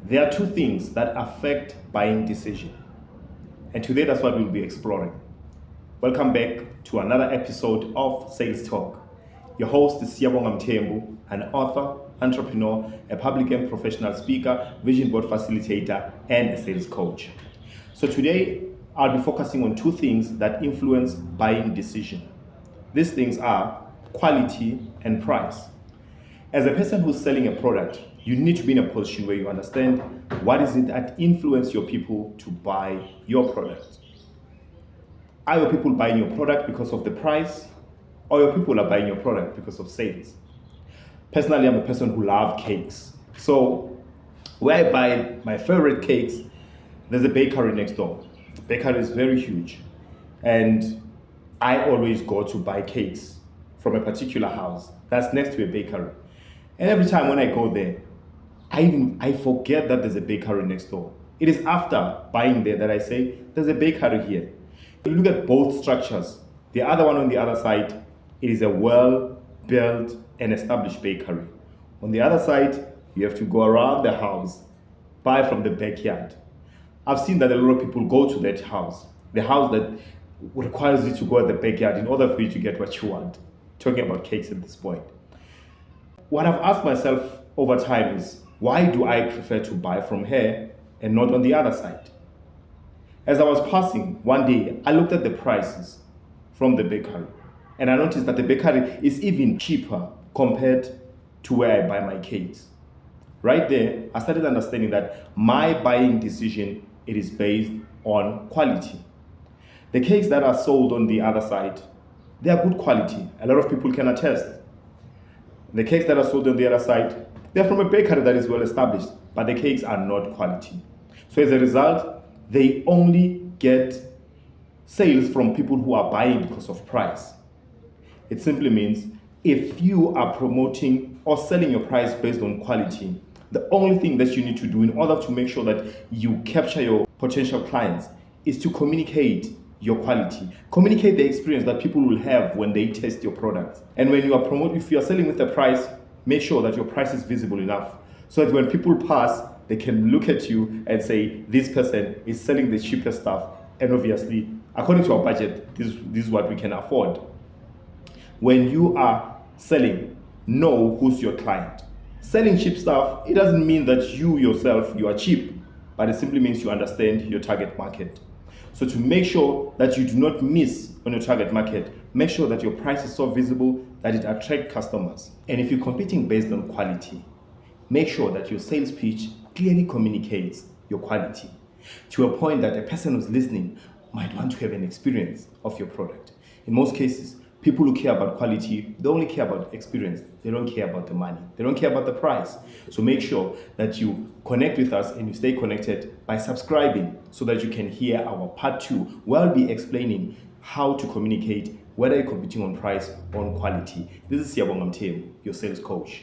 There are two things that affect buying decision, and today that's what we'll be exploring. Welcome back to another episode of Sales Talk. Your host is Siyabonga Mthembu, an author, entrepreneur, a public and professional speaker, vision board facilitator, and a sales coach. So today I'll be focusing on two things that influence buying decision. These things are quality and price. As a person who's selling a product, you need to be in a position where you understand what is it that influences your people to buy your product. Are your people buying your product because of the price, or your people are buying your product because of sales? Personally, I'm a person who loves cakes. So where I buy my favorite cakes, there's a bakery next door. The bakery is very huge, and I always go to buy cakes from a particular house that's next to a bakery. And every time when I go there, I forget that there's a bakery next door. It is after buying there that I say, there's a bakery here. If you look at both structures, the other one on the other side, it is a well-built and established bakery. On the other side, you have to go around the house, buy from the backyard. I've seen that a lot of people go to that house, the house that requires you to go at the backyard in order for you to get what you want. Talking about cakes at this point. What I've asked myself over time is, why do I prefer to buy from here and not on the other side? As I was passing one day, I looked at the prices from the bakery, and I noticed that the bakery is even cheaper compared to where I buy my cakes. Right there, I started understanding that my buying decision, it is based on quality. The cakes that are sold on the other side, they are good quality. A lot of people can attest. The cakes that are sold on the other side, they're from a bakery that is well established, but the cakes are not quality. So as a result, they only get sales from people who are buying because of price. It simply means if you are promoting or selling your price based on quality, the only thing that you need to do in order to make sure that you capture your potential clients is to communicate your quality. Communicate the experience that people will have when they test your product. And when you are if you are selling with a price, make sure that your price is visible enough so that when people pass, they can look at you and say, this person is selling the cheapest stuff. And obviously, according to our budget, this is what we can afford. When you are selling, know who's your client. Selling cheap stuff, it doesn't mean that you yourself, you are cheap, but it simply means you understand your target market. So to make sure that you do not miss on your target market, make sure that your price is so visible that it attracts customers. And if you're competing based on quality, make sure that your sales pitch clearly communicates your quality to a point that a person who's listening might want to have an experience of your product. In most cases, people who care about quality, they only care about experience. They don't care about the money. They don't care about the price. So make sure that you connect with us and you stay connected by subscribing so that you can hear our part 2, where I'll be explaining how to communicate whether you're competing on price or on quality. This is Siyabonga Mthembu, your sales coach.